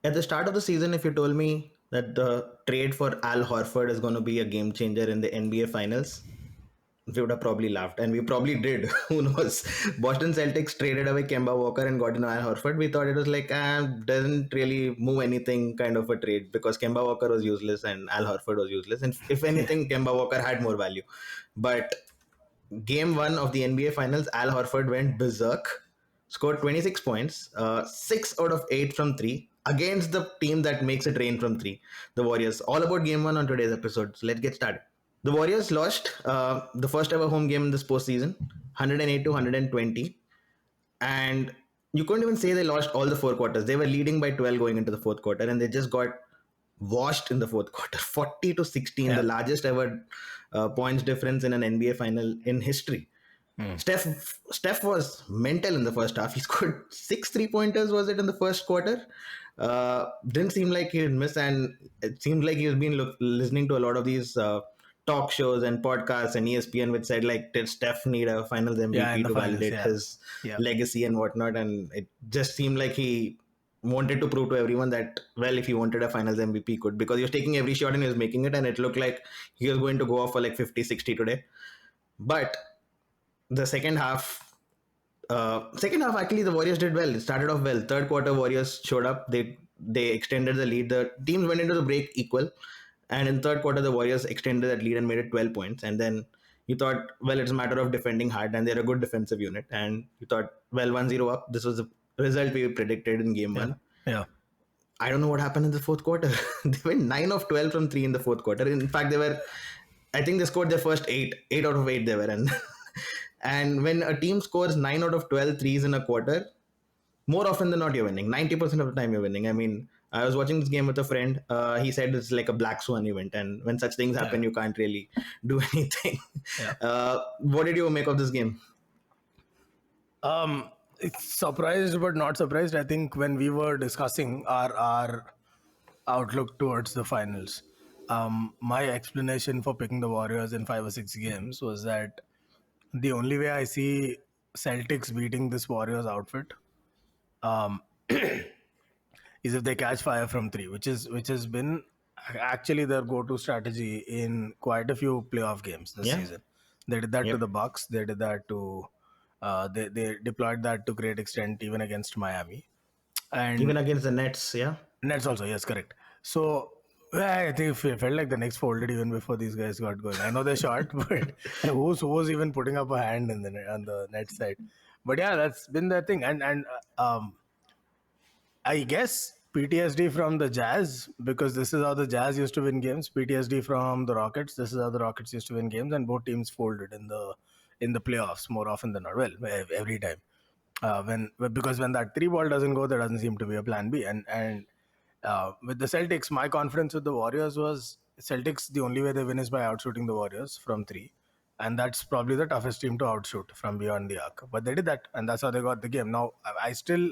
At the start of the season, if you told me that the trade for Al Horford is going to be a game changer in the NBA Finals, we would have probably laughed, and we probably did. Who knows? Boston Celtics traded away Kemba Walker and got in Al Horford. We thought it was like, doesn't really move anything kind of a trade because Kemba Walker was useless and Al Horford was useless. And if Yeah. anything, Kemba Walker had more value. But game one of the NBA Finals, Al Horford went berserk, scored 26 points, 6 out of 8 from 3 against the team that makes it rain from 3, the Warriors. All about game one on today's episode. So let's get started. The Warriors lost the first ever home game in this postseason, 108 to 120. And you couldn't even say they lost all the four quarters. They were leading by 12 going into the fourth quarter, and they just got washed in the fourth quarter, 40 to 16, the Yeah. largest ever points difference in an NBA final in history. Hmm. Steph was mental in the first half. He scored 6 3-pointers, was it, in the first quarter? Didn't seem like he would miss, and it seemed like he was been listening to a lot of these talk shows and podcasts and ESPN, which said like, did Steph need a Finals Yeah, in MVP the to finals. validate Yeah. his Yeah. legacy and whatnot? And it just seemed like he wanted to prove to everyone that, well, if he wanted a Finals MVP, he could, because he was taking every shot and he was making it, and it looked like he was going to go off for like 50 60 today. But the second half actually the Warriors did well. It started off well. Third quarter, Warriors showed up. They extended the lead. The teams went into the break equal, and in third quarter the Warriors extended that lead and made it 12 points. And then you thought, well, it's a matter of defending hard, and they're a good defensive unit. And you thought, well, 1-0 up. This was the result we predicted in game Yeah. one. Yeah. I don't know what happened in the fourth quarter. They went 9 of 12 from 3 in the fourth quarter. In fact, I think they scored their first 8 out of 8 they were. And when a team scores 9 out of 12 threes in a quarter, more often than not, you're winning. 90% of the time, you're winning. I mean, I was watching this game with a friend. He said it's like a black swan event. And when such things happen, Yeah. you can't really do anything. Yeah. What did you make of this game? It's surprised but not surprised. I think when we were discussing our outlook towards the finals, my explanation for picking the Warriors in 5 or 6 games was that the only way I see Celtics beating this Warriors outfit um, is if they catch fire from three, which has been actually their go-to strategy in quite a few playoff games this Yeah. season. They did that to Yep. the Bucks. They did that to they deployed that to great extent even against Miami Even and against the Nets. Yeah. Nets also. Yes, correct. So yeah, I think it felt like the Knicks folded even before these guys got going. I know they're short, but who's even putting up a hand in on the net side? But yeah, that's been the thing, and I guess PTSD from the Jazz, because this is how the Jazz used to win games. PTSD from the Rockets. This is how the Rockets used to win games, and both teams folded in the playoffs more often than not. Well, every time. Because when that three ball doesn't go, there doesn't seem to be a plan B. And with the Celtics, my confidence with the Warriors was Celtics. The only way they win is by outshooting the Warriors from three, and that's probably the toughest team to outshoot from beyond the arc. But they did that, and that's how they got the game. Now, I still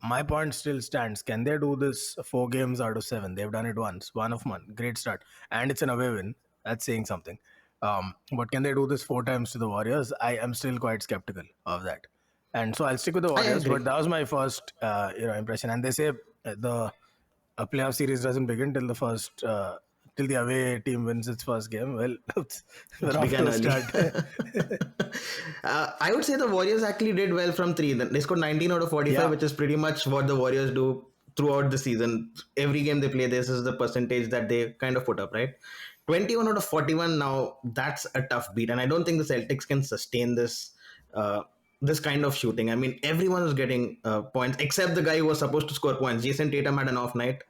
my point still stands. Can they do this 4 games out of 7? They've done it once, one of one. Great start. And it's an away win. That's saying something. But can they do this 4 times to the Warriors? I am still quite skeptical of that. And so I'll stick with the I Warriors, but agree. that was my first impression. And they say the a playoff series doesn't begin till till the away team wins its first game. Well, we're It off began to a early. start. I would say the Warriors actually did well from three. They scored 19 out of 45, Yeah. which is pretty much what the Warriors do throughout the season. Every game they play, this is the percentage that they kind of put up, right? 21 out of 41. Now that's a tough beat, and I don't think the Celtics can sustain uh, this kind of shooting. I mean, everyone was getting points except the guy who was supposed to score points. Jason Tatum had an off night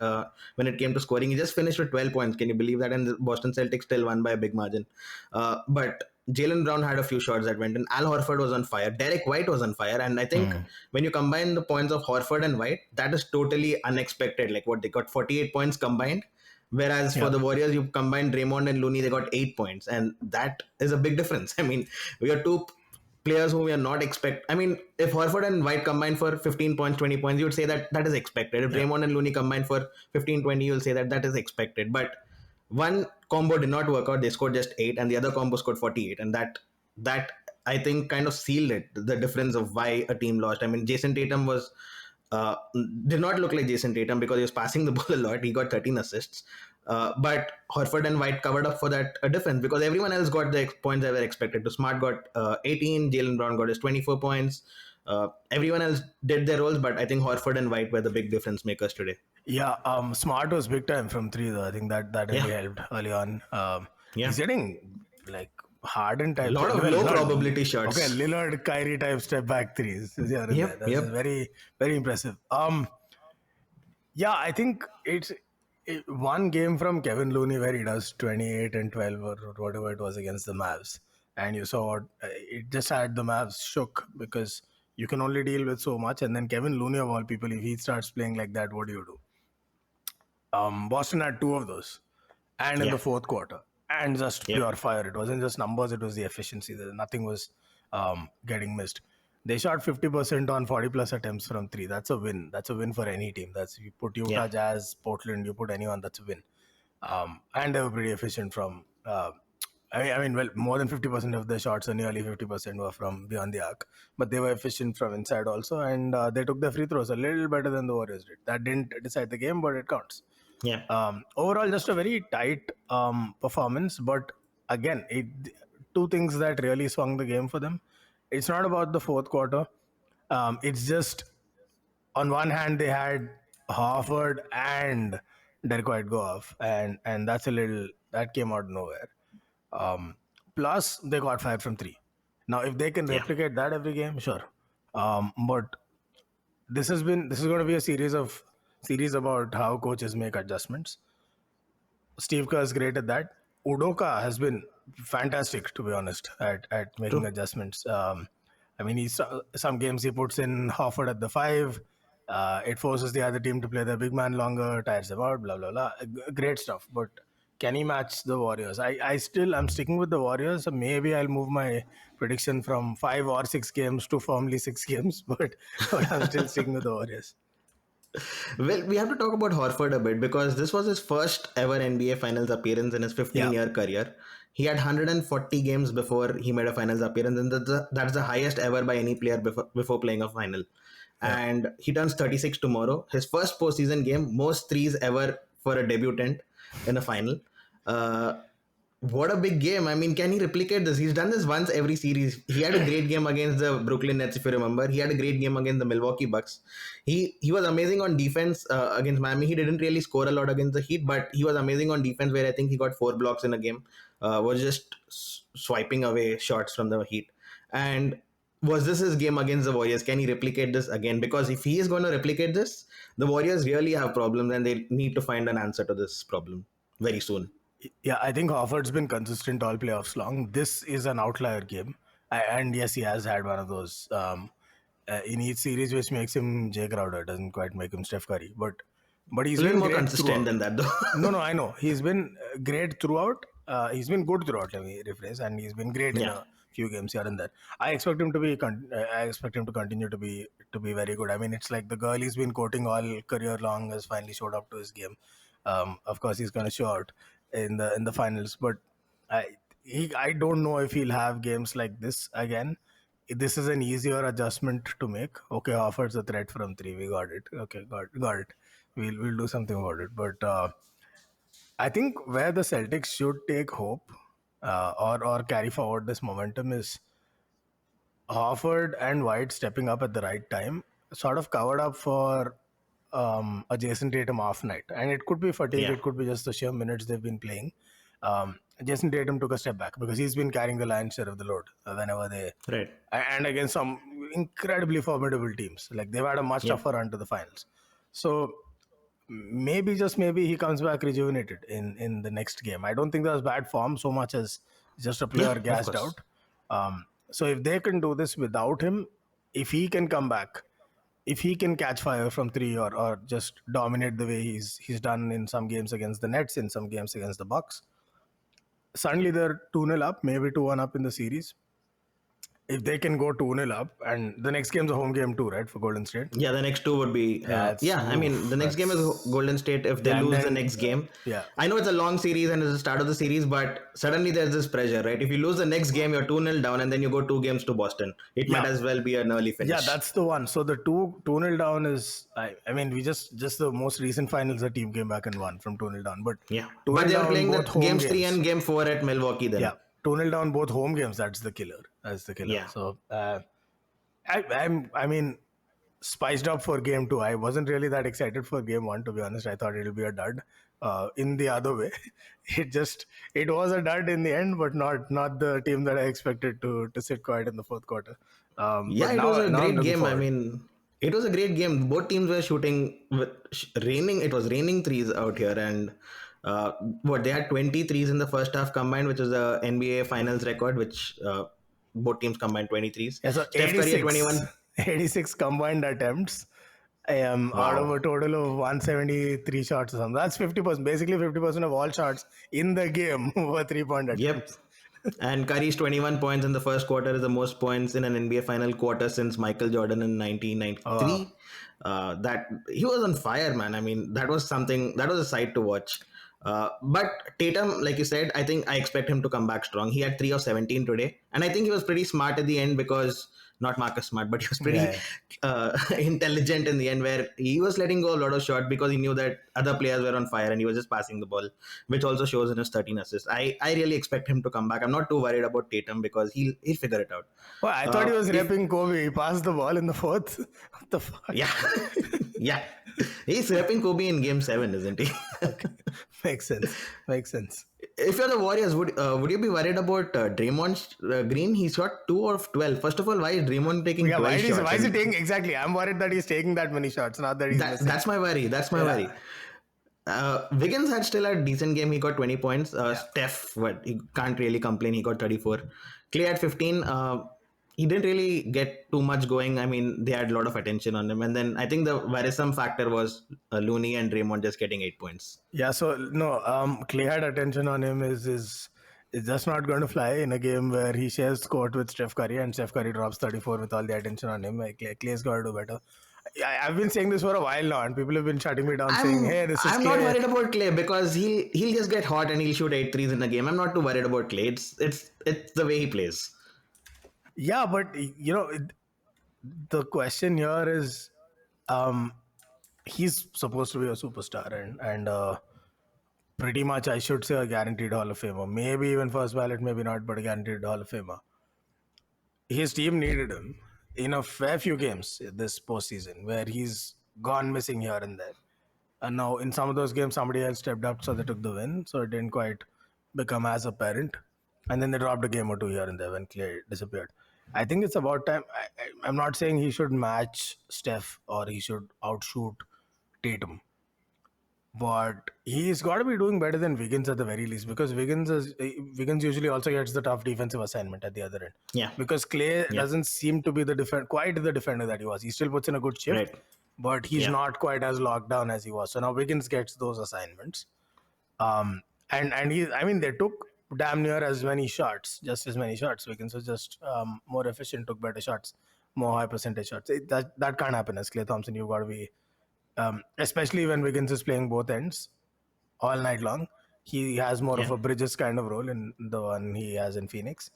when it came to scoring. He just finished with 12 points. Can you believe that? And the Boston Celtics still won by a big margin. But Jalen Brown had a few shots that went in. Al Horford was on fire. Derek White was on fire. And I think when you combine the points of Horford and White, that is totally unexpected. Like what they got 48 points combined. Whereas for Yeah. the Warriors, you combined Draymond and Looney, they got 8 points. And that is a big difference. I mean, we are two players who we are not expect. I mean, if Horford and White combined for 15 points, 20 points, you would say that that is expected. If Yeah. Draymond and Looney combined for 15, 20, you'll say that that is expected. But one combo did not work out. They scored just 8, and the other combo scored 48, and that I think kind of sealed it. The difference of why a team lost. I mean, Jason Tatum was uh, did not look like Jason Tatum because he was passing the ball a lot. He got 13 assists. But Horford and White covered up for that difference because everyone else got the points they were expected to. Smart got 18, Jalen Brown got his 24 points. Everyone else did their roles, but I think Horford and White were the big difference makers today. Yeah, Smart was big time from three though. I think that really Yeah, helped early on. yeah. He's getting like Harden A type. lot of Well, low not probability okay. shots. Lillard, Kyrie type step back threes here and there. Yep, That's yep. very very impressive. Yeah, I think one game from Kevin Looney where he does 28 and 12 or whatever it was against the Mavs, and you saw it just had the Mavs shook because you can only deal with so much. And then Kevin Looney of all people, if he starts playing like that, what do you do? Boston had two of those, and in Yeah, the fourth quarter, and just yep. pure fire. It wasn't just numbers; it was the efficiency. Nothing was getting missed. They shot 50% on 40 plus attempts from three. That's a win. That's a win for any team. That's you put Yeah, Utah Jazz, Portland, you put anyone. That's a win. And they were pretty efficient from. Well, more than 50% of the shots, or nearly 50% were from beyond the arc. But they were efficient from inside also, and they took the free throws a little better than the Warriors did. That didn't decide the game, but it counts. yeah, Overall, just a very tight performance. But again, two things that really swung the game for them. It's not about the fourth quarter. It's just on one hand they had Horford and Derrick White go off, and that's a little that came out of nowhere. Um, Plus they got fired from three. Now, if they can yeah, replicate that every game, sure. But this is going to be a series about how coaches make adjustments. Steve Kerr is great at that. Udoka has been fantastic, to be honest, at making true. adjustments. He's some games he puts in Horford at the five. It forces the other team to play their big man longer, tires them out, blah blah blah. Great stuff. But can he match the Warriors? I'm sticking with the Warriors. So maybe I'll move my prediction from 5 or 6 games to firmly 6 games, but I'm still sticking with the Warriors. Well, we have to talk about Horford a bit because this was his first ever NBA Finals appearance in his Yeah, 15-year career. He had 140 games before he made a Finals appearance, and that's the highest ever by any player before playing a final. yeah. And he turns 36 tomorrow. His first postseason game, most threes ever for a debutant in a final. Uh, what a big game. I mean, can he replicate this? He's done this once every series. He had a great game against the Brooklyn Nets, if you remember. He had a great game against the Milwaukee Bucks. He was amazing on defense against Miami. He didn't really score a lot against the Heat, but he was amazing on defense where I think he got 4 blocks in a game. Was just swiping away shots from the Heat. And was this his game against the Warriors? Can he replicate this again? Because if he is going to replicate this, the Warriors really have problems and they need to find an answer to this problem very soon. Yeah, I think Horford's been consistent all playoffs long. This is an outlier game. And yes, he has had one of those in each series, which makes him Jay Crowder. Doesn't quite make him Steph Curry. But A he's little been more great consistent throughout. than that, though. No, I know. He's been great throughout. He's been good throughout, let me rephrase. And he's been great in Yeah, a few games here and there. I expect him to be. I expect him to continue to be very good. I mean, it's like the girl he's been courting all career long has finally showed up to his game. Of course, he's going to show out in the finals, but I I don't know if he'll have games like this again. This is an easier adjustment to make. Okay, offers a threat from three. We got it. Okay, got it. We'll do something about it. But I think where the Celtics should take hope or carry forward this momentum is Horford and White stepping up at the right time, sort of covered up for a Jason Tatum off night. And it could be fatigue, yeah, it could be just the sheer minutes they've been playing. Jason Tatum took a step back because he's been carrying the lion's share of the load whenever they right. and against some incredibly formidable teams. Like they've had a much Yep. tougher run to the finals. So maybe just maybe he comes back rejuvenated in the next game. I don't think that was bad form so much as just a player Yeah, of gassed course. out. So if they can do this without him, if he can come back, if he can catch fire from three or just dominate the way he's done in some games against the Nets, in some games against the Bucks, suddenly they're 2-0 up, maybe 2-1 up in the series. if they can go 2-0 up, and the next game's a home game too, right, for Golden State? Yeah, the next two would be Yeah, it's I mean, the next game is that's Golden State. If they yeah, and lose the then next game, yeah, I know it's a long series and it's the start of the series, but suddenly there's this pressure, right? If you lose the next game, you're 2-0 down, and then you go 2 games to Boston. It might yeah, as well be an early yeah, finish. that's the one. So the 2-0 down is, I mean, we just the most recent finals, the team came back and won from 2-0 down, but Yeah, but 2-0 they are down playing both the home games three games. and game four at Milwaukee. Then, Yeah, 2-0 down both home games. That's the killer. That's the killer. yeah, So I mean, spiced up for game two. I wasn't really that excited for game one, to be honest. I thought it'll be a dud. In the other way, it was a dud in the end, but not the team that I expected to sit quiet in the fourth quarter. yeah, But it was a now I'm great looking game. I forward. mean, it was a great game. Both teams were shooting with raining. It was raining threes out here, and what they had 20 threes in the first half combined, which is the NBA Finals record, which both teams combined 23s. Yeah, so Steph Curry at 21. 86 combined attempts. Out of a Wow. total of 173 shots or something. That's 50%. Basically, 50% of all shots in the game were 3-point Yep. attempts. And Curry's 21 points in the first quarter is the most points in an NBA final quarter since Michael Jordan in Oh, wow. 1993. That he was on fire, man. I mean, that was something, that was a sight to watch. But Tatum, like you said, I think I expect him to come back strong. He had 3 of 17 today. And I think he was pretty smart at the end because, not Marcus Smart, but he was Yeah, pretty yeah. intelligent in the end where he was letting go a lot of shots because he knew that other players were on fire and he was just passing the ball, which also shows in his 13 assists. I really expect him to come back. I'm not too worried about Tatum because he'll figure it out. Well, I thought he was If repping Kobe. He passed the ball in the fourth. What the fuck? Yeah, yeah, he's repping Kobe in Game 7, isn't he? Okay. Makes sense. Makes sense. If you're the Warriors, would you be worried about Draymond Green? He shot 2 of 12. First of all, why is Draymond taking Yeah, 12 shots? why is he And taking exactly? I'm worried that he's taking that many shots, not that he's missing. that's my worry. That's my Yeah. worry. Wiggins had still a decent game. He got 20 points. Yeah. Steph, he can't really complain. He got 34. Clay had 15. He didn't really get too much going. I mean, they had a lot of attention on him. And then I think the worrisome factor was Looney and Draymond just getting 8 points. Yeah, so no, Clay had attention on him is just not going to fly in a game where he shares court with Steph Curry and Steph Curry drops 34 with all the attention on him. Like, Clay's got to do better. I've been saying this for a while now, and people have been shutting me down, saying, "Hey, this is I'm not Clay." worried about Clay because he'll just get hot and he'll shoot 8 threes in a game. I'm not too worried about Clay. It's the way he plays. Yeah, but the question here is, um, he's supposed to be a superstar, and pretty much I should say a guaranteed Hall of Famer. Maybe even first ballot, maybe not, but a guaranteed Hall of Famer. His team needed him in a fair few games this postseason where he's gone missing here and there. And now in some of those games, somebody else stepped up, so they took the win. So it didn't quite become as apparent. And then they dropped a game or two here and there when Clay disappeared. I think it's about time. I'm not saying he should match Steph or he should outshoot Tatum, but he's got to be doing better than Wiggins at the very least, because Wiggins usually also gets the tough defensive assignment at the other end. Yeah. Because Clay Yeah. doesn't seem to be quite the defender that he was. He still puts in a good shift, Right. but he's Yeah. not quite as locked down as he was. So now Wiggins gets those assignments. And they took damn near as many shots, just as many shots. Wiggins was just more efficient, took better shots, more high percentage shots. That can't happen as Klay Thompson. You've got to be, especially when Wiggins is playing both ends all night long. He has more of Yeah. a Bridges kind of role in the one he has in Phoenix.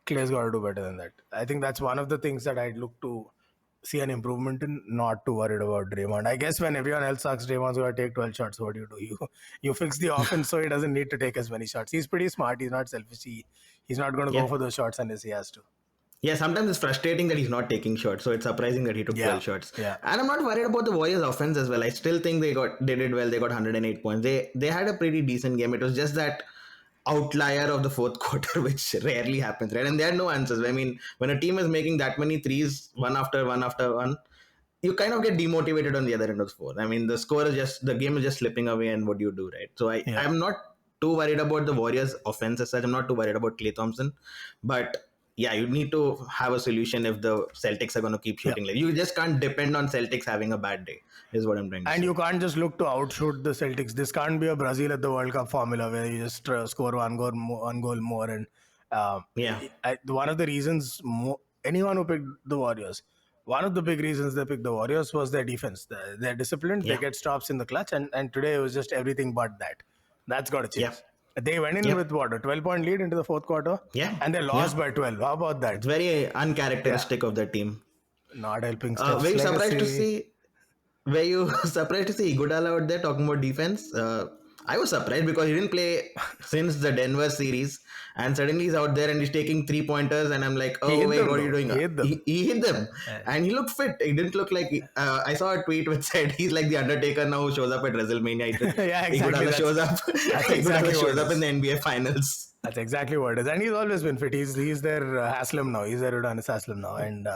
Clay's got to do better than that. I think that's one of the things that I'd look to see an improvement in, not too worried about Draymond. I guess when everyone else sucks, Draymond's going to take 12 shots. What do? You fix the offense so he doesn't need to take as many shots. He's pretty smart. He's not selfish. He's not going to go Yeah. for those shots unless he has to. Yeah, sometimes it's frustrating that he's not taking shots. So it's surprising that he took 12 shots. Yeah. And I'm not worried about the Warriors offense as well. I still think they did well. They got 108 points. They had a pretty decent game. It was just that outlier of the fourth quarter, which rarely happens, right? And there are no answers. I mean, when a team is making that many threes, one after one after one, you kind of get demotivated on the other end of the score. I mean, the game is just slipping away, and what do you do, right? So I'm not too worried about the Warriors' offense as such. I'm not too worried about Klay Thompson, but yeah, you need to have a solution if the Celtics are going to keep shooting. Like, you just can't depend on Celtics having a bad day, is what I'm trying to say. And you can't just look to outshoot the Celtics. This can't be a Brazil at the World Cup formula where you just score one goal more. And Yeah. one of the reasons anyone who picked the Warriors, one of the big reasons they picked the Warriors was their defense. They're disciplined, they Yeah, get stops in the clutch, and today it was just everything but that. That's got to yeah, change. They went in yeah, with what, a 12-point lead into the fourth quarter, yeah, and they yeah. lost by 12. How about It's that? very Yeah, uncharacteristic of the team. not helping Were Steph's you surprised to legacy. see? Were you surprised to see Iguodala out there talking about defense? I was surprised because he didn't play since the Denver series, and suddenly he's out there and he's taking 3 pointers, and I'm like, He oh hit wait, them what are you though. doing? He hit them. He hit them, Uh, and he looked fit. He didn't look like. I saw a tweet which said he's like the Undertaker now who shows up at WrestleMania. yeah, exactly. Iguodala shows up. That's Iguodala exactly what shows it up in is. the NBA Finals. That's exactly what it is, and he's always been fit. He's their Haslam now. He's their Udonis Haslam now, and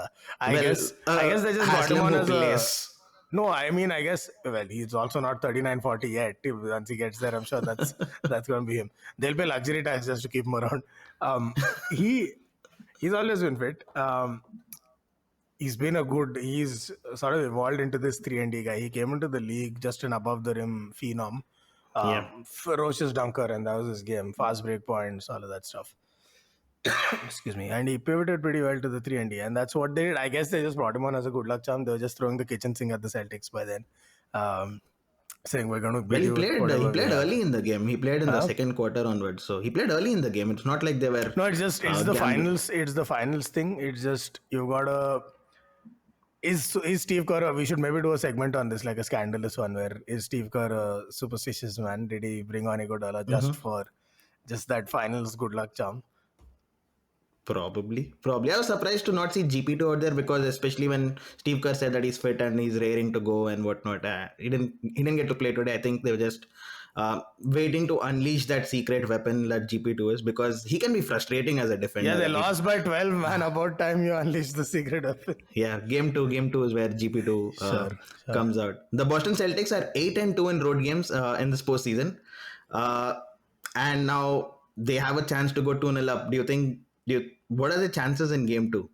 I Well, guess they just got him Haslam on who as a. plays. No, I mean, I guess, well, he's also not 39, 40 yet. Once he gets there, I'm sure that's going to be him. They'll pay luxury tax just to keep him around. He he's always been fit. He's sort of evolved into this 3-and-D guy. He came into the league just an above the rim phenom, Yeah. ferocious dunker, and that was his game. Fast break points, all of that stuff. Excuse me. And he pivoted pretty well to the 3-and-D, and that's what they did. I guess they just brought him on as a good luck charm. They were just throwing the kitchen sink at the Celtics by then, saying we're going to Well, beat you with whatever he we played have. early in the game. He played in the second quarter onwards. So he played early in the game. It's not like they were No, it's the gambling. finals. It's the finals thing. It's just you gotta. Is Steve Kerr? We should maybe do a segment on this, like a scandalous one, where is Steve Kerr a superstitious man? Did he bring on Iguodala just for just that finals good luck charm? Probably. I was surprised to not see GP2 out there because especially when Steve Kerr said that he's fit and he's raring to go and whatnot. He didn't get to play today. I think they were just waiting to unleash that secret weapon that GP2 is because he can be frustrating as a defender. Yeah, they Like lost by 12, man. About time you unleash the secret weapon. yeah, game two is where GP2 Sure. comes out. The Boston Celtics are 8-2 in road games in this postseason, uh, and now they have a chance to go 2-0 up. What are the chances in game two?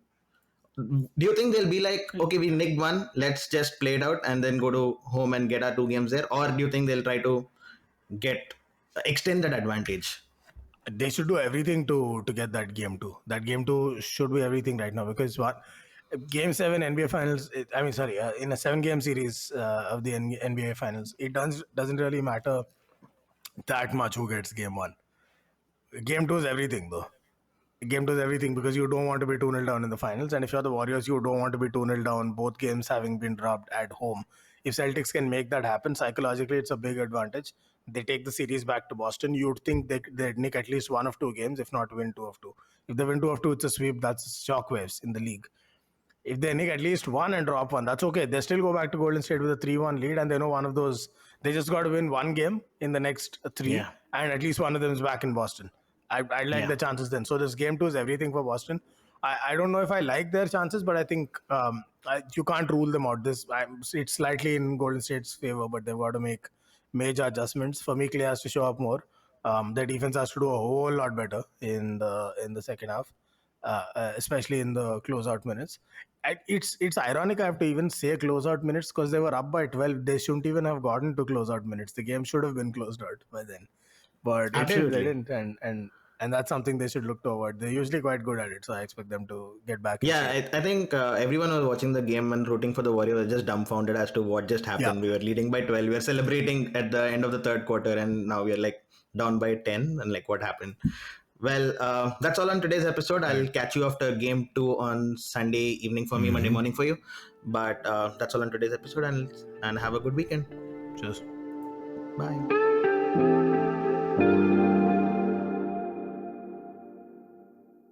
Do you think they'll be like, okay, we nicked one, let's just play it out and then go to home and get our 2 games there, or do you think they'll try to extend that advantage? They should do everything to get that game two. That game two should be everything right now because what game 7 NBA finals. In a 7-game series of the NBA finals, it doesn't really matter that much who gets game one. Game two is everything though. Game two is everything because you don't want to be 2-0 down in the finals, and if you're the Warriors, you don't want to be 2-0 down. Both games having been dropped at home. If Celtics can make that happen, psychologically, it's a big advantage. They take the series back to Boston. You'd think they'd nick at least one of 2 games, if not win 2 of 2. If they win 2 of 2, it's a sweep. That's shockwaves in the league. If they nick at least one and drop one, that's okay. They still go back to Golden State with a 3-1 lead, and they know one of those. They just got to win one game in the next 3, Yeah. and at least one of them is back in Boston. I like Yeah. the chances then. So this game 2 is everything for Boston. I don't know if I like their chances, but I think you can't rule them out. It's slightly in Golden State's favor, but they've got to make major adjustments. For me, Clay has to show up more. Their defense has to do a whole lot better in the second half, especially in the closeout minutes. It's ironic I have to even say closeout minutes because they were up by 12. They shouldn't even have gotten to closeout minutes. The game should have been closed out by then. But they Absolutely. didn't, and that's something they should look toward. They're usually quite good at it, so I expect them to get back. Yeah, I think everyone was watching the game and rooting for the Warriors was just dumbfounded as to what just happened. Yeah. We were leading by 12. We were celebrating at the end of the third quarter, and now we're like down by 10. And like, what happened? Well, that's all on today's episode. I'll catch you after game 2 on Sunday evening for me, Monday morning for you. But that's all on today's episode, and have a good weekend. Cheers. Bye.